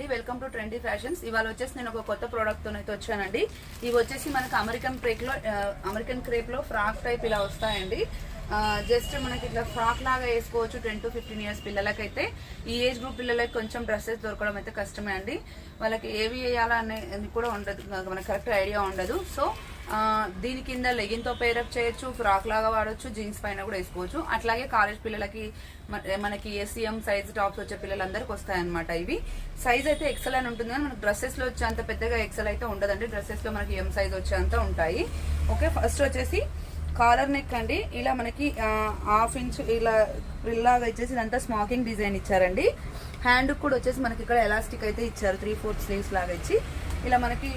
Welcome to trendy fashions. ఇవాళ వచ్చేసి నేను ఒక కొత్త ప్రోడక్ట్ తో అయితే వచ్చానండి. ఇవి వచ్చేసి మనకి అమెరికన్ క్రేప్ లో ఫ్రాక్ టైప్ ఇలా వస్తాయండి. జస్ట్ మనకి ఇట్లా ఫ్రాక్ లాగా వేసుకోవచ్చు 10 to 15 years పిల్లలకైతే. ఈ ఏజ్ గ్రూప్ పిల్లలకి కొంచెం డ్రెస్సెస్ దొరకడం అయితే కష్టమే అండి. వాళ్ళకి ఏవి వేయాలా అనేది కూడా ఉండదు, మనకి కరెక్ట్ ఐడియా ఉండదు. సో దీని కింద లెగిన్ తో పేరప్ చేయొచ్చు, ఫ్రాక్ లాగా వాడచ్చు, జీన్స్ పైన కూడా వేసుకోవచ్చు. అట్లాగే కాలేజ్ పిల్లలకి మనకి ఎస్ఎం సైజ్ టాప్స్ వచ్చే పిల్లలందరికీ వస్తాయన్నమాట. ఇవి సైజ్ అయితే ఎక్సెల్ అని ఉంటుంది, కానీ మనకి డ్రెస్సెస్ లో వచ్చేంత పెద్దగా ఎక్సెల్ అయితే ఉండదండి. డ్రెస్సెస్ లో మనకి ఎం సైజ్ వచ్చేంత ఉంటాయి. ఓకే, ఫస్ట్ వచ్చేసి కాలర్ నెక్ అండి. ఇలా మనకి 1/2 inch ఇలా ప్రిల్లాగా ఇచ్చేసి ఇదంతా స్మాకింగ్ డిజైన్ ఇచ్చారండి. హ్యాండ్ కూడా వచ్చేసి మనకి ఇక్కడ ఎలాస్టిక్ అయితే ఇచ్చారు, 3/4 స్లీవ్స్ లాగా ఇచ్చి. ఇలా మనకి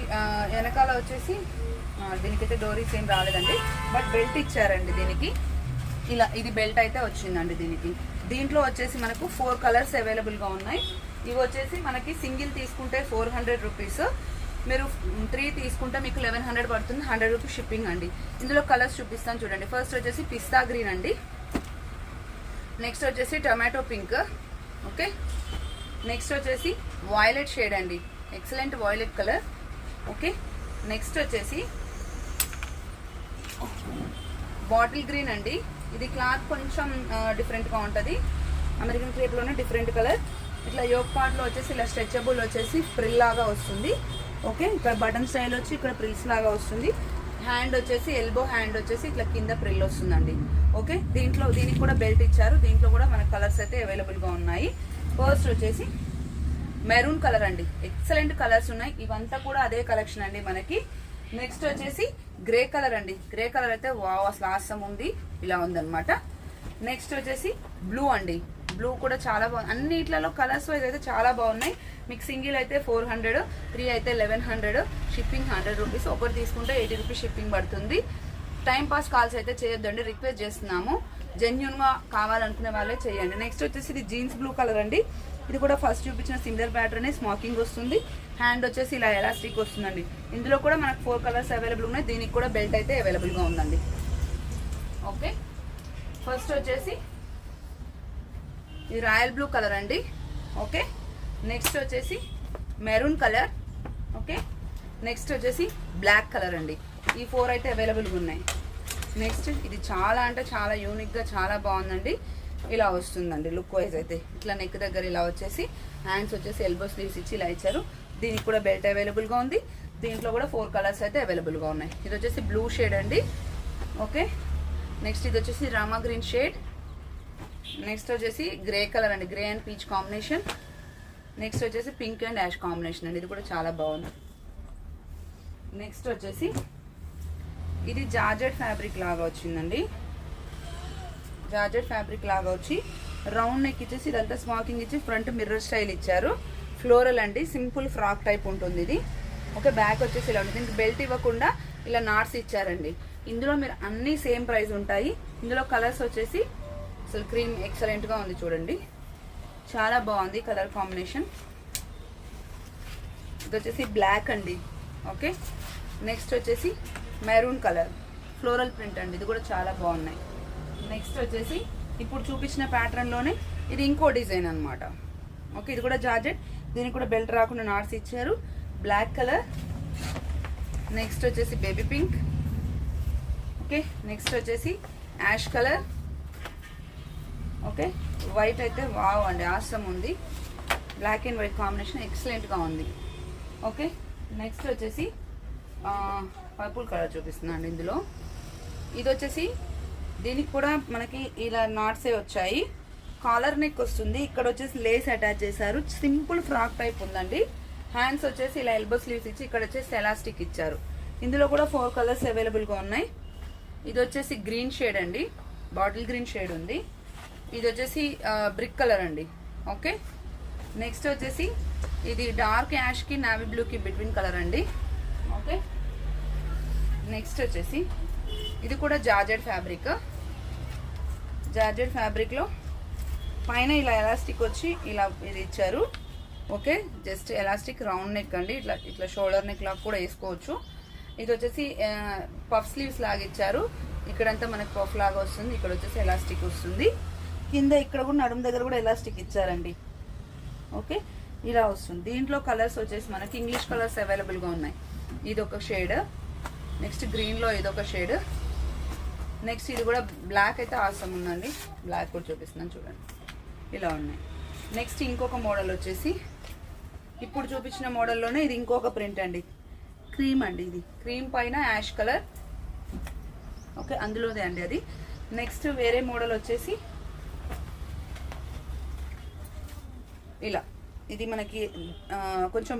వెనకాల వచ్చేసి దీనికైతే డోరీస్ ఏం రాలేదండి, బట్ బెల్ట్ ఇచ్చారండి దీనికి. ఇలా ఇది బెల్ట్ అయితే వచ్చిందండి దీనికి. దీంట్లో వచ్చేసి మనకు 4 కలర్స్ అవైలబుల్ గా ఉన్నాయి. ఇవి వచ్చేసి మనకి సింగిల్ తీసుకుంటే 400 రూపీస్, మీరు 3 తీసుకుంటే మీకు 1100 పడుతుంది. 100 రూపీస్ షిప్పింగ్ అండి. ఇందులో కలర్స్ చూపిస్తాను చూడండి. ఫస్ట్ వచ్చేసి పిస్తా గ్రీన్ అండి, నెక్స్ట్ వచ్చేసి టొమాటో పింక్, ఓకే, నెక్స్ట్ వచ్చేసి వాయిలెట్ షేడ్ అండి, excellent violet colour, okay, next వచ్చేసి బాటిల్ గ్రీన్ అండి. ఇది క్లాత్ కొంచెం డిఫరెంట్గా ఉంటుంది, అమెరికన్ క్రేప్లోనే డిఫరెంట్ కలర్. ఇట్లా యోక్ పార్ట్లో వచ్చేసి ఇలా స్ట్రెచబుల్ వచ్చేసి ఫ్రిల్ లాగా వస్తుంది, ఓకే. ఇక్కడ బటన్ స్టైల్ వచ్చి ఇక్కడ ప్రిల్స్ లాగా వస్తుంది. హ్యాండ్ వచ్చేసి ఎల్బో హ్యాండ్ వచ్చేసి ఇట్లా కింద ప్రిల్ వస్తుందండి, ఓకే. దీనికి కూడా బెల్ట్ ఇచ్చారు. దీంట్లో కూడా మన కలర్స్ అయితే అవైలబుల్గా ఉన్నాయి. ఫస్ట్ వచ్చేసి మెరూన్ కలర్ అండి, ఎక్సలెంట్ కలర్స్ ఉన్నాయి. ఇవంతా కూడా అదే కలెక్షన్ అండి మనకి. నెక్స్ట్ వచ్చేసి గ్రే కలర్ అండి. గ్రే కలర్ అయితే వావ్, అసలు ఆసం ఉంది, ఇలా ఉందన్నమాట. నెక్స్ట్ వచ్చేసి బ్లూ అండి. బ్లూ కూడా చాలా బాగుంది. అన్నిట్లలో కలర్స్ వైజ్ అయితే చాలా బాగున్నాయి. మీకు సింగిల్ అయితే 400, 3 అయితే 1100, షిప్పింగ్ 100 రూపీస్. ఒకటి తీసుకుంటే 80 రూపీస్ షిప్పింగ్ పడుతుంది. టైం పాస్ కాల్స్ అయితే చేయొద్దండి, రిక్వెస్ట్ చేస్తున్నాము. జెన్యున్ గా కావాలనుకునే వాళ్ళే చేయండి. నెక్స్ట్ వచ్చేసి ఇది జీన్స్ బ్లూ కలర్ అండి. ఇది కూడా ఫస్ట్ చూపించిన సిమిలర్ ప్యాటర్న్, స్మాకింగ్ వస్తుంది. హ్యాండ్ వచ్చేసి ఇలా ఎలాస్టిక్ వస్తుందండి. ఇందులో కూడా మనకు 4 కలర్స్ అవైలబుల్ ఉన్నాయి. దీనికి కూడా బెల్ట్ అయితే అవైలబుల్ గా ఉందండి, ఓకే. ఫస్ట్ వచ్చేసి ఇది రాయల్ బ్లూ కలర్ అండి, ఓకే. నెక్స్ట్ వచ్చేసి మెరూన్ కలర్, ఓకే. నెక్స్ట్ వచ్చేసి బ్లాక్ కలర్ అండి. ఈ 4 అయితే అవైలబుల్గా ఉన్నాయి. నెక్స్ట్ ఇది చాలా అంటే చాలా యూనిక్గా చాలా బాగుందండి. ఇలా వస్తుందండి లుక్ వైజ్ అయితే. ఇట్లా నెక్ దగ్గర ఇలా వచ్చేసి హ్యాండ్స్ వచ్చేసి ఎల్బో స్లీవ్స్ ఇచ్చి ఇలా ఇచ్చారు. దీనికి కూడా బెల్ట్ అవైలబుల్గా ఉంది. దీంట్లో కూడా 4 కలర్స్ అయితే అవైలబుల్గా ఉన్నాయి. ఇది వచ్చేసి బ్లూ షేడ్ అండి, ఓకే. నెక్స్ట్ ఇది వచ్చేసి రామా గ్రీన్ షేడ్. నెక్స్ట్ వచ్చేసి గ్రే కలర్ అండి, grey and peach combination. Next వచ్చేసి పింక్ అండ్ యాష్ కాంబినేషన్ అండి, ఇది కూడా చాలా బాగుంది. నెక్స్ట్ వచ్చేసి ఇది జార్జెట్ ఫ్యాబ్రిక్ లాగా వచ్చిందండి. జార్జెట్ ఫ్యాబ్రిక్ లాగా వచ్చి రౌండ్ నెక్ ఇచ్చేసి ఇదంతా స్మాకింగ్ ఇచ్చి ఫ్రంట్ మిర్రర్ స్టైల్ ఇచ్చారు. ఫ్లోరల్ అండి, సింపుల్ ఫ్రాక్ టైప్ ఉంటుంది ఇది, ఓకే. బ్యాక్ వచ్చేసి ఇలా ఉంటుంది. దీనికి బెల్ట్ ఇవ్వకుండా ఇలా నాట్స్ ఇచ్చారండి. ఇందులో మీరు అన్ని సేమ్ ప్రైస్ ఉంటాయి. ఇందులో కలర్స్ వచ్చేసి అసలు క్రీమ్ ఎక్సలెంట్ గా ఉంది చూడండి, చాలా బాగుంది కలర్ కాంబినేషన్. ఇది వచ్చేసి బ్లాక్ అండి, ఓకే. నెక్స్ట్ వచ్చేసి మెరూన్ కలర్ ఫ్లోరల్ ప్రింట్ అండి, ఇది కూడా చాలా బాగున్నాయి. నెక్స్ట్ వచ్చేసి ఇప్పుడు చూపించిన ప్యాటర్న్ లోనే ఇది ఇంకో డిజైన్ అన్నమాట, ఓకే. ఇది కూడా జార్జెట్, దీనికి కూడా బెల్ట్ రాకుండా నాట్స్ ఇచ్చారు. బ్లాక్ కలర్, నెక్స్ట్ వచ్చేసి బేబీ పింక్, ఓకే. నెక్స్ట్ వచ్చేసి యాష్ కలర్, ఓకే. వైట్ అయితే వావ్ అండి, ఆసమ్ ఉంది. Black and white combination excellent గా ఉంది, ఓకే. నెక్స్ట్ వచ్చేసి పర్పుల్ కలర్ చూపిస్తున్నాను అండి ఇందులో. ఇది వచ్చేసి దీనికి కూడా మనకి ఇలా నాట్సే వచ్చాయి. కాలర్ నెక్ వస్తుంది, ఇక్కడ వచ్చేసి లేస్ అటాచ్ చేశారు. సింపుల్ ఫ్రాక్ టైప్ ఉందండి. హ్యాండ్స్ వచ్చేసి ఇలా ఎల్బో స్లీవ్స్ ఇచ్చి ఇక్కడ వచ్చేసి ఎలాస్టిక్ ఇచ్చారు. ఇందులో కూడా 4 కలర్స్ అవైలబుల్ గా ఉన్నాయి. ఇది వచ్చేసి గ్రీన్ షేడ్ అండి, బాటిల్ గ్రీన్ షేడ్ ఉంది. ఇది వచ్చేసి బ్రిక్ కలర్ అండి, ఓకే. నెక్స్ట్ వచ్చేసి ఇది డార్క్ యాష్ కి నావీ బ్లూ కి బిట్వీన్ కలర్ అండి, ఓకే. నెక్స్ట్ వచ్చేసి ఇది కూడా జార్జెట్ ఫ్యాబ్రిక్. జార్జెట్ ఫ్యాబ్రిక్ లో పైన ఇలా ఎలాస్టిక్ వచ్చి ఇలా ఇది ఇచ్చారు, okay. Just elastic round neck అండి, ఇట్లా షోల్డర్ నెక్ లాగా కూడా వేసుకోవచ్చు. ఇది వచ్చేసి పఫ్ స్లీవ్స్ లాగా ఇచ్చారు. ఇక్కడంతా మనకి పఫ్ లాగా వస్తుంది, ఇక్కడ వచ్చేసి ఎలాస్టిక్ వస్తుంది. కింద ఇక్కడ కూడా నడుము దగ్గర కూడా ఎలాస్టిక్ ఇచ్చారండి, ఓకే. ఇలా వస్తుంది. దీంట్లో కలర్స్ వచ్చేసి మనకి ఇంగ్లీష్ కలర్స్ అవైలబుల్గా ఉన్నాయి. ఇది ఒక షేడ్, నెక్స్ట్ గ్రీన్లో ఇదొక షేడ్, నెక్స్ట్ ఇది కూడా బ్లాక్ అయితే ఆసం ఉందండి. బ్లాక్ కూడా చూపిస్తున్నాను చూడండి, ఇలా ఉన్నాయి. నెక్స్ట్ ఇంకొక మోడల్ వచ్చేసి ఇప్పుడు చూపించిన మోడల్లోనే ఇది ఇంకొక ప్రింట్ అండి, క్రీమ్ అండి. ఇది క్రీమ్ పైన యాష్ కలర్, ఓకే అందులోదే అండి అది. నెక్స్ట్ వేరే మోడల్ వచ్చేసి ఇలా, ఇది మనకి కొంచెం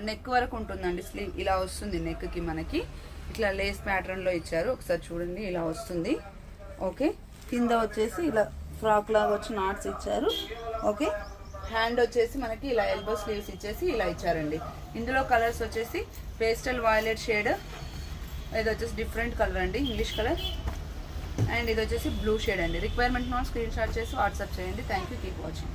నెక్ వరకు ఉంటుందండి, స్లీవ్ ఇలా వస్తుంది నెక్కి, మనకి ఇట్లా లేస్ ప్యాటర్న్లో ఇచ్చారు. ఒకసారి చూడండి ఇలా వస్తుంది. ఓకే కింద వచ్చేసి ఇలా ఫ్రాక్ లాగా వచ్చి నాట్స్ ఇచ్చారు. ఓకే హ్యాండ్ వచ్చేసి మనకి ఇలా ఎల్బో స్లీవ్స్ ఇచ్చేసి ఇలా ఇచ్చారండి. ఇందులో కలర్స్ వచ్చేసి పేస్టల్ వాయిలెట్ షేడ్, ఇది వచ్చేసి డిఫరెంట్ కలర్ అండి, ఇంగ్లీష్ కలర్, అండ్ ఇది వచ్చేసి బ్లూ షేడ్ అండి. రిక్వైర్మెంట్ నోట్ స్క్రీన్ షాట్ చేసి వాట్సాప్ చేయండి. Thank you, keep watching.